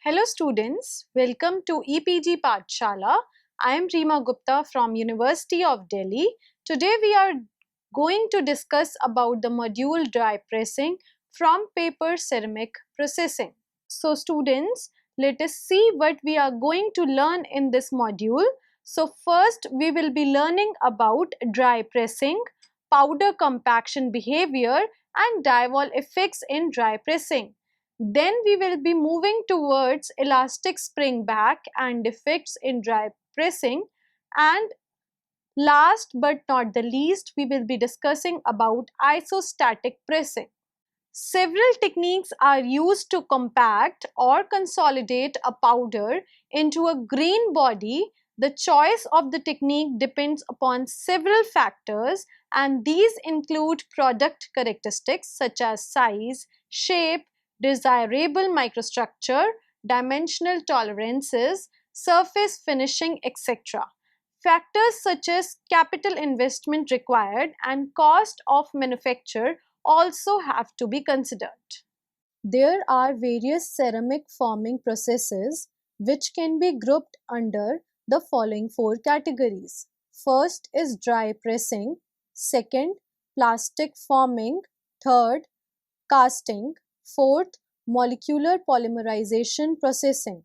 Hello students, welcome to EPG Pathshala. I am Reema Gupta from University of Delhi. Today we are going to discuss about the module dry pressing from paper ceramic processing. So students, let us see what we are going to learn in this module. So first we will be learning about dry pressing, powder compaction behavior and dye wall effects in dry pressing. Then we will be moving towards elastic spring back and defects in dry pressing, and last but not the least we will be discussing about isostatic pressing. Several techniques are used to compact or consolidate a powder into a green body. The choice of the technique depends upon several factors, and these include product characteristics such as size, shape, desirable microstructure, dimensional tolerances, surface finishing, etc. Factors such as capital investment required and cost of manufacture also have to be considered. There are various ceramic forming processes which can be grouped under the following four categories. First is dry pressing, second, plastic forming, third, casting, fourth, molecular polymerization processing.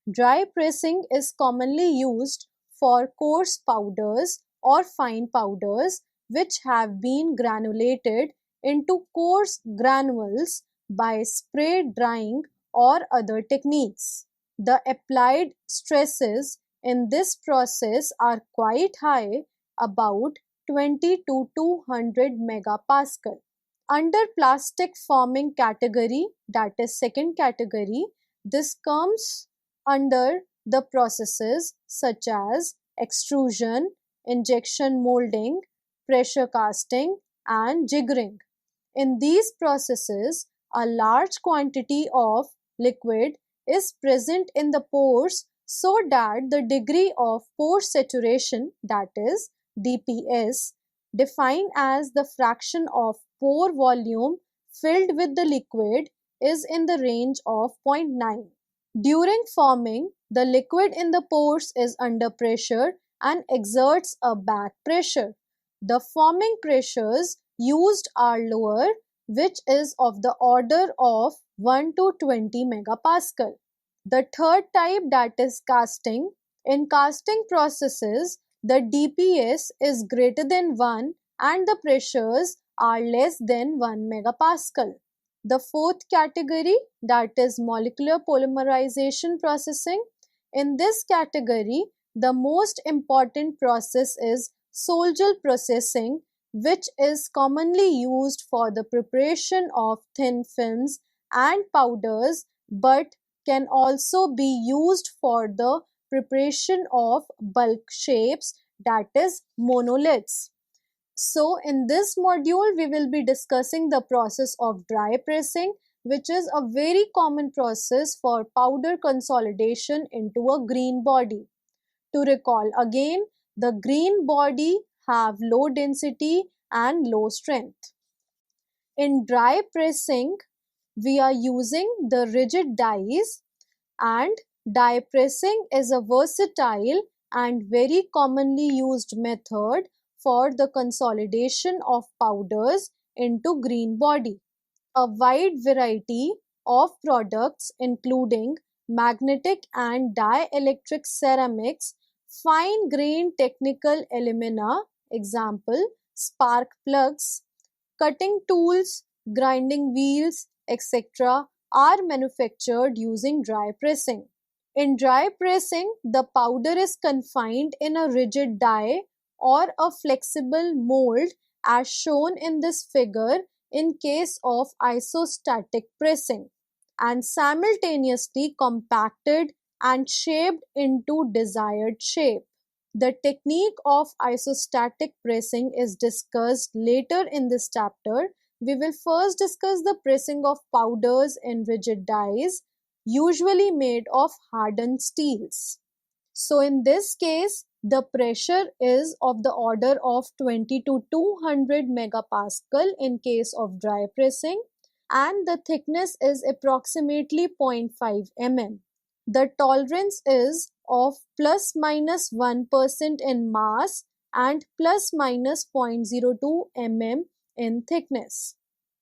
Dry pressing is commonly used for coarse powders or fine powders which have been granulated into coarse granules by spray drying or other techniques. The applied stresses in this process are quite high, about 20 to 200 megapascal. Under plastic forming category, that is second category, this comes under the processes such as extrusion, injection molding, pressure casting and jiggering. In these processes, a large quantity of liquid is present in the pores so that the degree of pore saturation, that is DPS, defined as the fraction of pore volume filled with the liquid, is in the range of 0.9. During forming, the liquid in the pores is under pressure and exerts a back pressure. The forming pressures used are lower, which is of the order of 1 to 20 megapascal. The third type, that is casting. In casting processes, the DPS is greater than 1 and the pressures are less than 1 megapascal. The fourth category, that is molecular polymerization processing. In this category, the most important process is Sol-Gel processing, which is commonly used for the preparation of thin films and powders but can also be used for the preparation of bulk shapes, that is monoliths. So in this module, we will be discussing the process of dry pressing, which is a very common process for powder consolidation into a green body. To recall again, the green body have low density and low strength. In dry pressing, we are using the rigid dies, and die pressing is a versatile and very commonly used method for the consolidation of powders into green body. A wide variety of products including magnetic and dielectric ceramics, fine grained technical alumina, example spark plugs, cutting tools, grinding wheels, etc. are manufactured using dry pressing. In dry pressing, the powder is confined in a rigid die or a flexible mold as shown in this figure in case of isostatic pressing, and simultaneously compacted and shaped into desired shape. The technique of isostatic pressing is discussed later in this chapter. We will first discuss the pressing of powders in rigid dies, usually made of hardened steels. So in this case, the pressure is of the order of 20 to 200 megapascal in case of dry pressing, and the thickness is approximately 0.5 mm. The tolerance is of plus minus 1% in mass and plus minus 0.02 mm in thickness.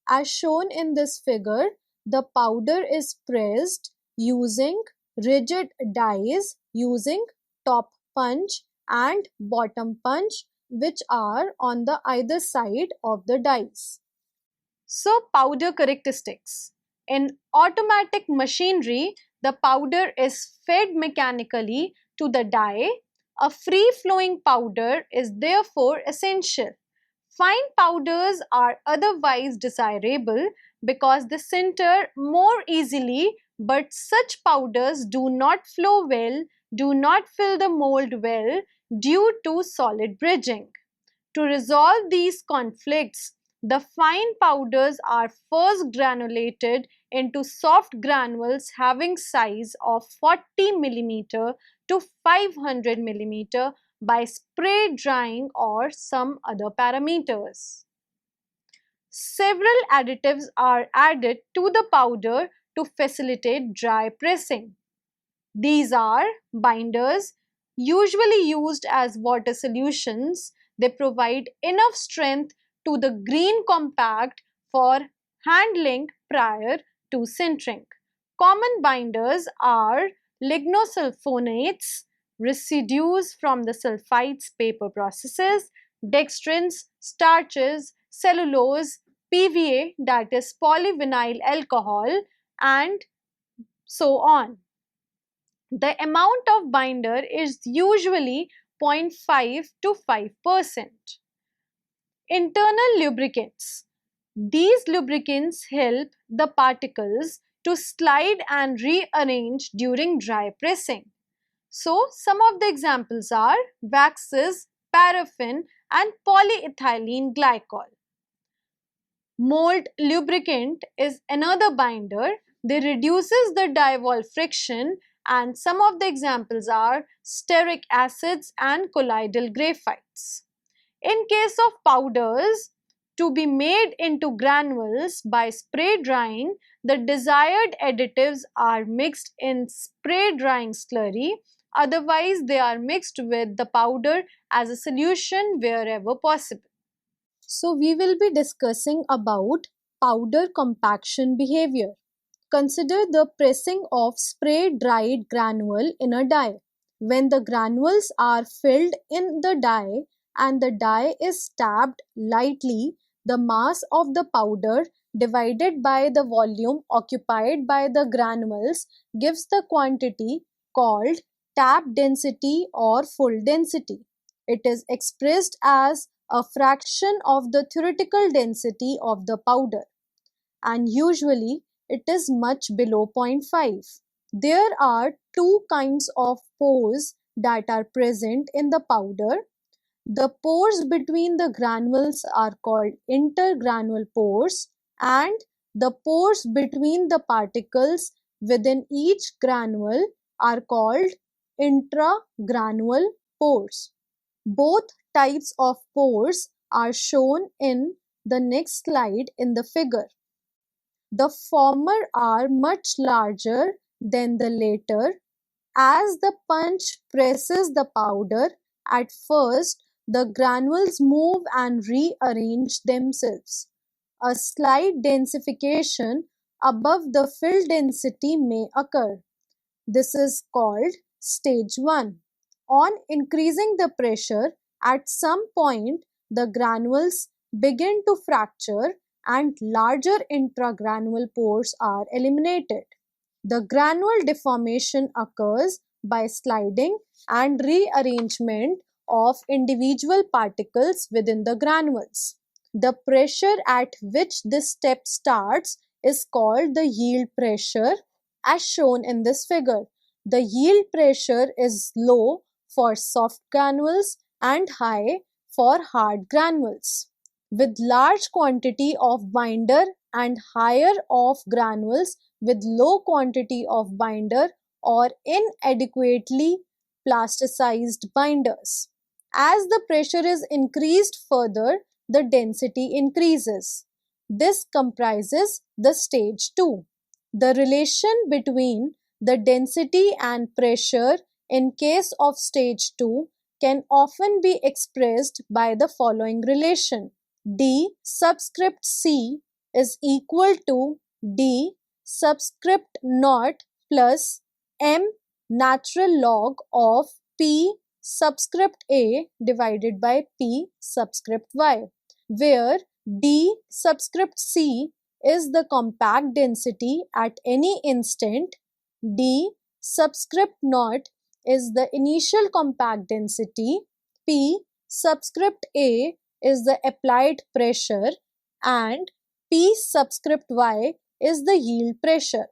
As shown in this figure, the powder is pressed using rigid dies using top punch and bottom punch, which are on the either side of the dies. So, powder characteristics. In automatic machinery, the powder is fed mechanically to the die. A free-flowing powder is therefore essential. Fine powders are otherwise desirable because they sinter more easily, but such powders do not flow well, do not fill the mold well due to solid bridging. To resolve these conflicts, the fine powders are first granulated into soft granules having size of 40 mm to 500 mm by spray drying or some other parameters. Several additives are added to the powder to facilitate dry pressing. These are binders, usually used as water solutions. They provide enough strength to the green compact for handling prior to sintering. Common binders are lignosulfonates, residues from the sulfites paper processes, dextrins, starches, cellulose, PVA, that is polyvinyl alcohol, and so on. The amount of binder is usually 0.5 to 5%. Internal lubricants. These lubricants help the particles to slide and rearrange during dry pressing. So, some of the examples are waxes, paraffin, and polyethylene glycol. Mold lubricant is another binder. They reduces the die wall friction, and some of the examples are stearic acids and colloidal graphites. In case of powders to be made into granules by spray drying, the desired additives are mixed in spray drying slurry. Otherwise, they are mixed with the powder as a solution wherever possible. So we will be discussing about powder compaction behavior. Consider the pressing of spray dried granule in a die. When the granules are filled in the die and the die is tapped lightly, the mass of the powder divided by the volume occupied by the granules gives the quantity called tap density or full density. It is expressed as a fraction of the theoretical density of the powder, and usually it is much below 0.5. There are two kinds of pores that are present in the powder. The pores between the granules are called intergranule pores, and the pores between the particles within each granule are called intragranule pores. Both types of pores are shown in the next slide in the figure. The former are much larger than the latter. As the punch presses the powder, at first the granules move and rearrange themselves. A slight densification above the fill density may occur. This is called stage 1. On increasing the pressure, at some point the granules begin to fracture and larger intragranule pores are eliminated. The granule deformation occurs by sliding and rearrangement of individual particles within the granules. The pressure at which this step starts is called the yield pressure, as shown in this figure. The yield pressure is low for soft granules and high for hard granules. With large quantity of binder and higher of granules with low quantity of binder or inadequately plasticized binders. As the pressure is increased further, the density increases. This comprises the stage 2. The relation between The density and pressure in case of stage 2 can often be expressed by the following relation. D subscript C is equal to D subscript naught plus M natural log of P subscript A divided by P subscript Y, where D subscript C is the compact density at any instant, D subscript naught is the initial compact density, P subscript A is the applied pressure, and P subscript Y is the yield pressure.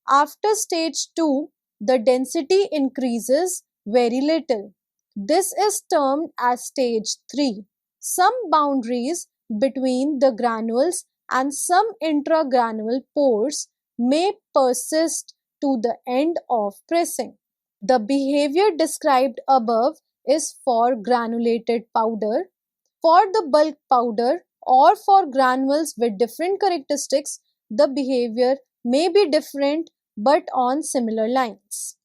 After stage 2, the density increases very little. This is termed as stage 3. Some boundaries between the granules and some intragranule pores may persist to the end of pressing. The behavior described above is for granulated powder. For the bulk powder or for granules with different characteristics, the behavior may be different but on similar lines.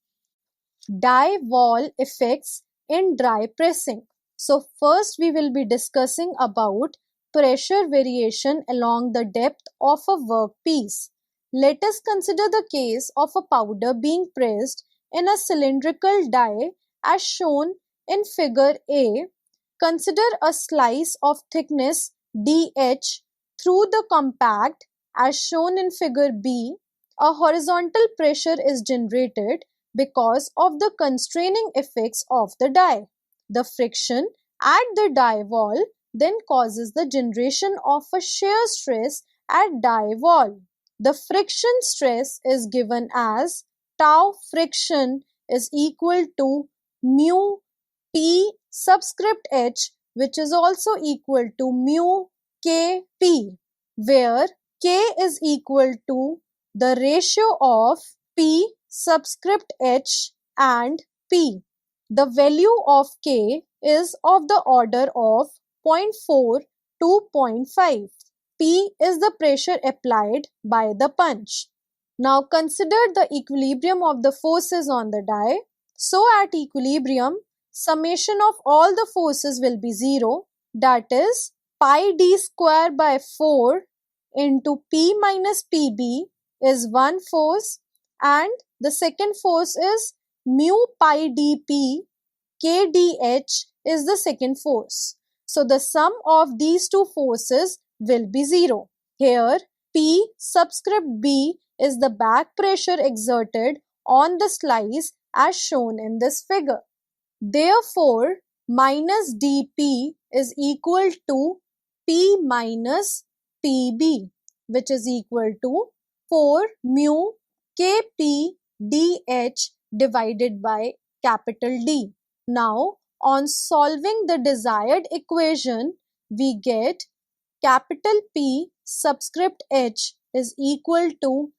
Die wall effects in dry pressing. So first we will be discussing about pressure variation along the depth of a workpiece. Let us consider the case of a powder being pressed in a cylindrical die as shown in figure A. Consider a slice of thickness dH through the compact as shown in figure B. A horizontal pressure is generated because of the constraining effects of the die. The friction at the die wall then causes the generation of a shear stress at die wall. The friction stress is given as tau friction is equal to mu P subscript H, which is also equal to mu Kp, where K is equal to the ratio of P subscript H and P. The value of K is of the order of 0.4 to 0.5. P is the pressure applied by the punch. Now consider the equilibrium of the forces on the die. So at equilibrium, summation of all the forces will be 0, that is pi d square by 4 into P minus Pb is one force, and the second force is mu pi dp kdh is the second force. So the sum of these two forces will be 0. Here P subscript B is the back pressure exerted on the slice as shown in this figure. Therefore, minus dP is equal to P minus Pb, which is equal to 4 mu Kp dH divided by capital D. Now, on solving the desired equation, we get capital P subscript H is equal to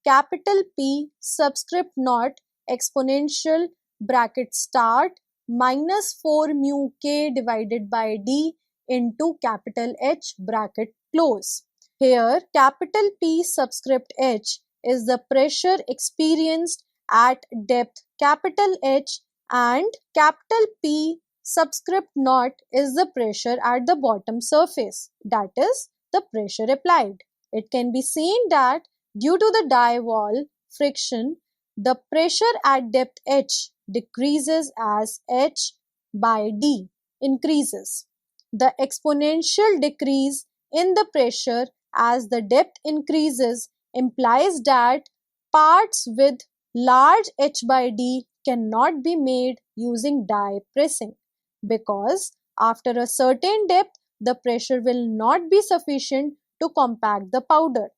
capital P subscript naught exponential bracket start minus 4 mu K divided by D into capital H bracket close. Here capital P subscript H is the pressure experienced at depth capital H, and capital P subscript naught is the pressure at the bottom surface, that is the pressure applied. It can be seen that due to the die wall friction, the pressure at depth H decreases as H by D increases. The exponential decrease in the pressure as the depth increases implies that parts with large H by D cannot be made using die pressing, because after a certain depth the pressure will not be sufficient to compact the powder.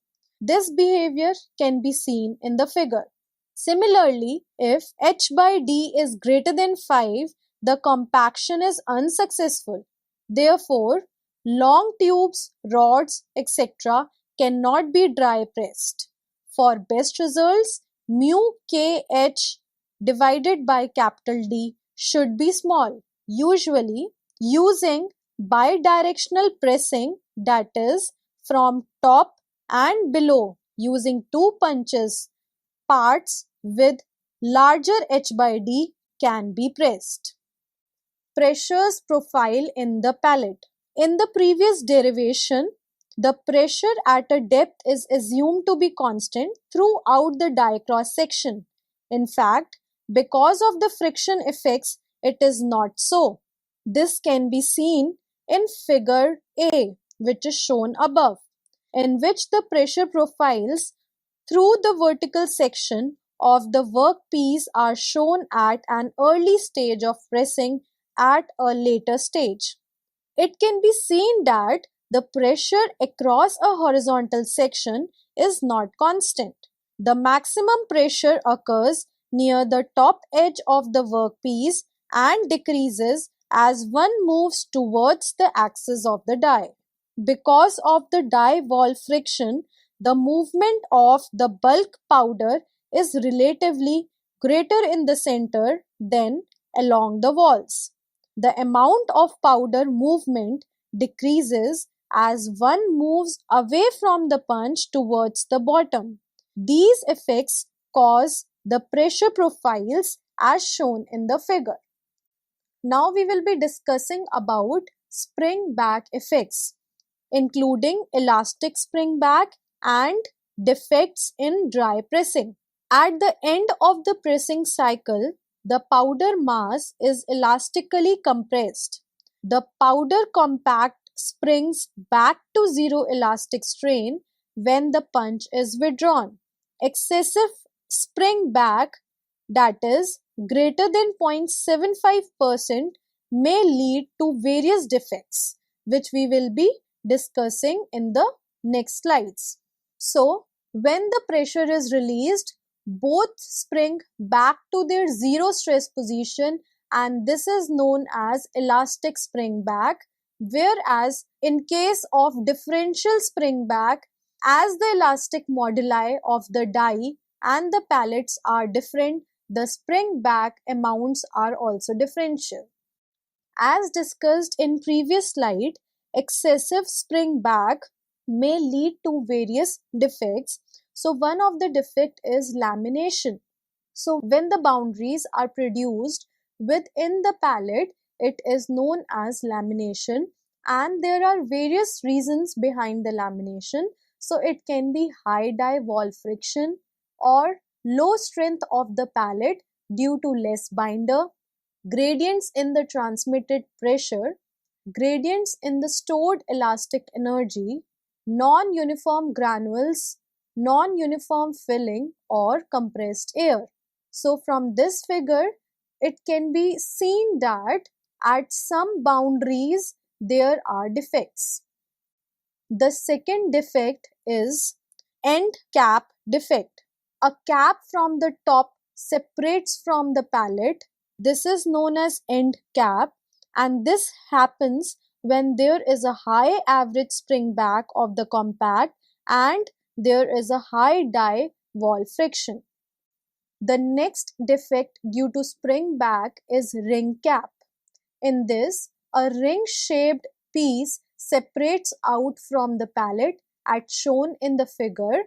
This behavior can be seen in the figure. Similarly, if H by D is greater than 5, the compaction is unsuccessful. Therefore, long tubes, rods, etc. cannot be dry pressed. For best results, mu Kh divided by capital D should be small. Usually, using bidirectional pressing, that is from top and below using two punches, parts with larger H by D can be pressed. Pressures profile in the pallet. In the previous derivation, the pressure at a depth is assumed to be constant throughout the die cross section. In fact, because of the friction effects, it is not so. This can be seen in figure A, which is shown above, in which the pressure profiles through the vertical section of the workpiece are shown at an early stage of pressing at a later stage. It can be seen that the pressure across a horizontal section is not constant. The maximum pressure occurs near the top edge of the workpiece and decreases as one moves towards the axis of the die. Because of the die wall friction, the movement of the bulk powder is relatively greater in the center than along the walls. The amount of powder movement decreases as one moves away from the punch towards the bottom. These effects cause the pressure profiles as shown in the figure. Now we will be discussing about spring back effects, including elastic spring back and defects in dry pressing. At the end of the pressing cycle, the powder mass is elastically compressed. The powder compact springs back to zero elastic strain when the punch is withdrawn. Excessive spring back, that is greater than 0.75%, may lead to various defects, which we will be discussing in the next slides. So, when the pressure is released, both spring back to their zero stress position, and this is known as elastic spring back. Whereas in case of differential spring back, as the elastic moduli of the die and the pallets are different, the spring back amounts are also differential. As discussed in previous slide, excessive spring back may lead to various defects. So one of the defect is lamination. So when the boundaries are produced within the pallet, it is known as lamination, and there are various reasons behind the lamination. So it can be high die wall friction or low strength of the pallet due to less binder, gradients in the transmitted pressure, gradients in the stored elastic energy, non-uniform granules, non-uniform filling or compressed air. So from this figure, it can be seen that at some boundaries there are defects. The second defect is end cap defect. A cap from the top separates from the pallet. This is known as end cap, and this happens when there is a high average spring back of the compact and there is a high die wall friction. The next defect due to spring back is ring cap. In this, a ring-shaped piece separates out from the pallet as shown in the figure,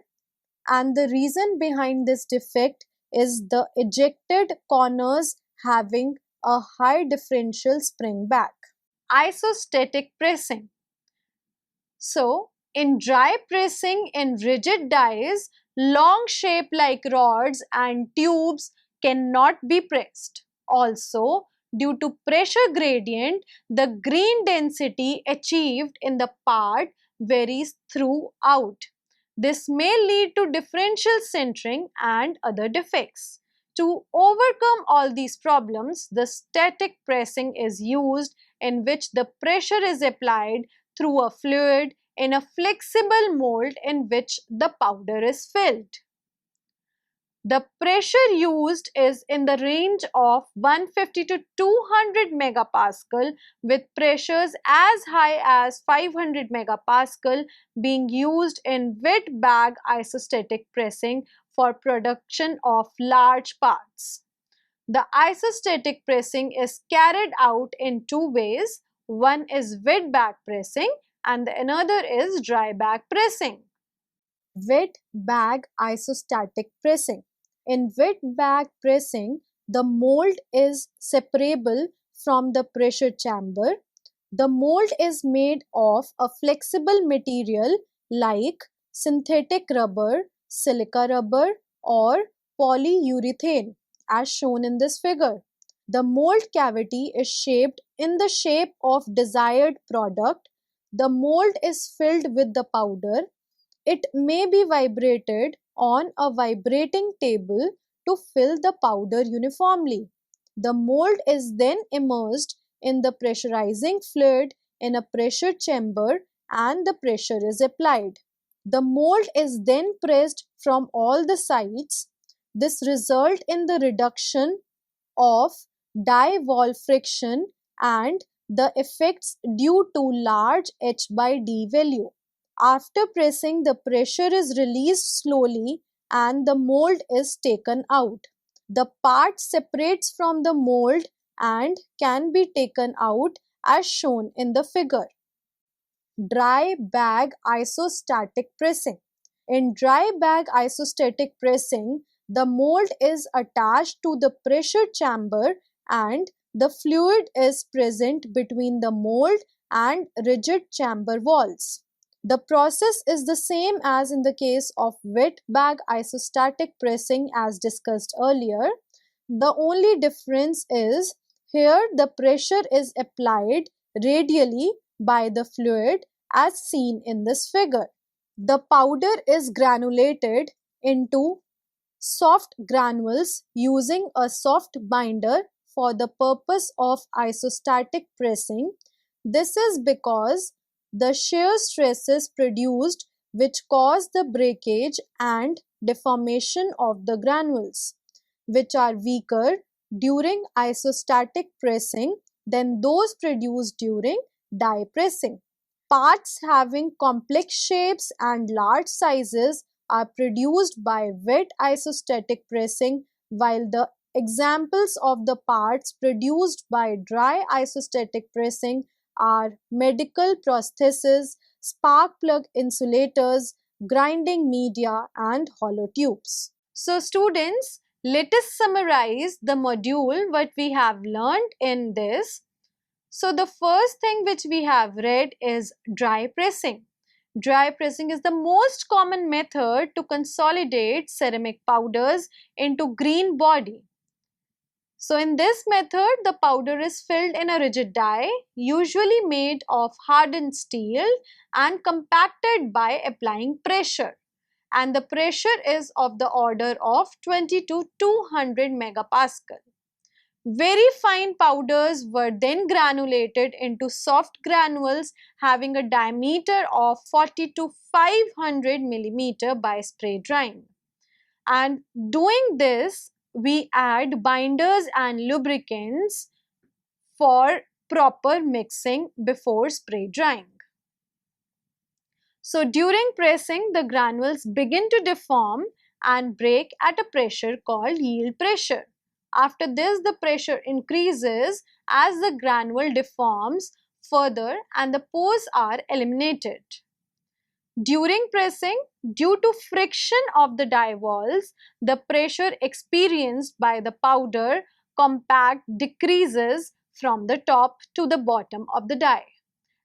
and the reason behind this defect is the ejected corners having a high differential spring back. Isostatic pressing. So, in dry pressing in rigid dies, long shape like rods and tubes cannot be pressed. Also, due to pressure gradient, the grain density achieved in the part varies throughout. This may lead to differential sintering and other defects. To overcome all these problems, the static pressing is used, in which the pressure is applied through a fluid in a flexible mold in which the powder is filled. The pressure used is in the range of 150 to 200 megapascal, with pressures as high as 500 megapascal being used in wet bag isostatic pressing for production of large parts. The isostatic pressing is carried out in two ways. One is wet bag pressing and the another is dry bag pressing. Wet bag isostatic pressing. In wet bag pressing, the mold is separable from the pressure chamber. The mold is made of a flexible material like synthetic rubber, silica rubber, or polyurethane, as shown in this figure. The mold cavity is shaped in the shape of desired product. The mold is filled with the powder. It may be vibrated on a vibrating table to fill the powder uniformly. The mold is then immersed in the pressurizing fluid in a pressure chamber and the pressure is applied. The mold is then pressed from all the sides. This results in the reduction of die wall friction and the effects due to large H by D value. After pressing, the pressure is released slowly and the mold is taken out. The part separates from the mold and can be taken out as shown in the figure. Dry bag isostatic pressing. In dry bag isostatic pressing, the mold is attached to the pressure chamber and the fluid is present between the mold and rigid chamber walls. The process is the same as in the case of wet bag isostatic pressing as discussed earlier. The only difference is here the pressure is applied radially by the fluid as seen in this figure. The powder is granulated into soft granules using a soft binder for the purpose of isostatic pressing. This is because the shear stresses produced which cause the breakage and deformation of the granules, which are weaker during isostatic pressing than those produced during die pressing. Parts having complex shapes and large sizes are produced by wet isostatic pressing, while the examples of the parts produced by dry isostatic pressing are medical prostheses, spark plug insulators, grinding media, and hollow tubes. So students, let us summarize the module what we have learned in this. So the first thing which we have read is dry pressing. Dry pressing is the most common method to consolidate ceramic powders into green body. So in this method, the powder is filled in a rigid die, usually made of hardened steel and compacted by applying pressure. And the pressure is of the order of 20 to 200 megapascal. Very fine powders were then granulated into soft granules having a diameter of 40 to 500 millimeter by spray drying. And doing this, we add binders and lubricants for proper mixing before spray drying. So during pressing, the granules begin to deform and break at a pressure called yield pressure. After this, the pressure increases as the granule deforms further and the pores are eliminated. During pressing, due to friction of the die walls, the pressure experienced by the powder compact decreases from the top to the bottom of the die.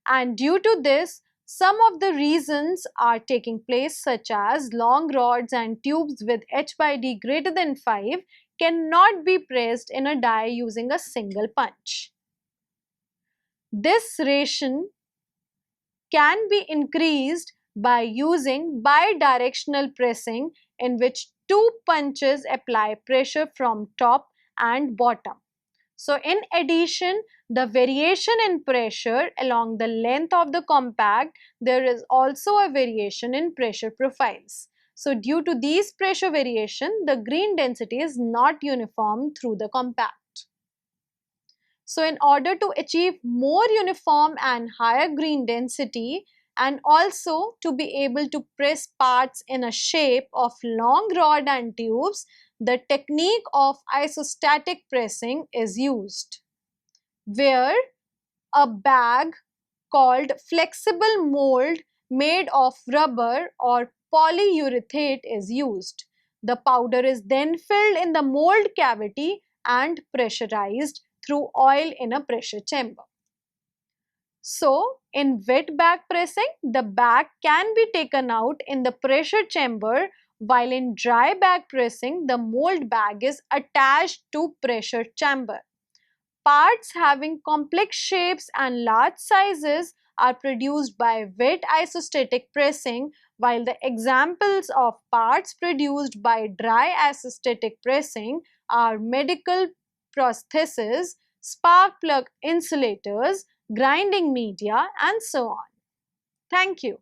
And due to this, some of the reasons are taking place such as long rods and tubes with H by D greater than 5 cannot be pressed in a die using a single punch. This ration can be increased by using bidirectional pressing in which two punches apply pressure from top and bottom. So in addition, the variation in pressure along the length of the compact, there is also a variation in pressure profiles. So due to these pressure variation, the green density is not uniform through the compact. So in order to achieve more uniform and higher green density and also to be able to press parts in a shape of long rod and tubes, the technique of isostatic pressing is used, where a bag called flexible mold made of rubber or polyurethane is used. The powder is then filled in the mold cavity and pressurized through oil in a pressure chamber. So, in wet bag pressing, the bag can be taken out in the pressure chamber, while in dry bag pressing, the mold bag is attached to pressure chamber. Parts having complex shapes and large sizes are produced by wet isostatic pressing, while the examples of parts produced by dry isostatic pressing are medical prostheses, spark plug insulators, grinding media, and so on. Thank you.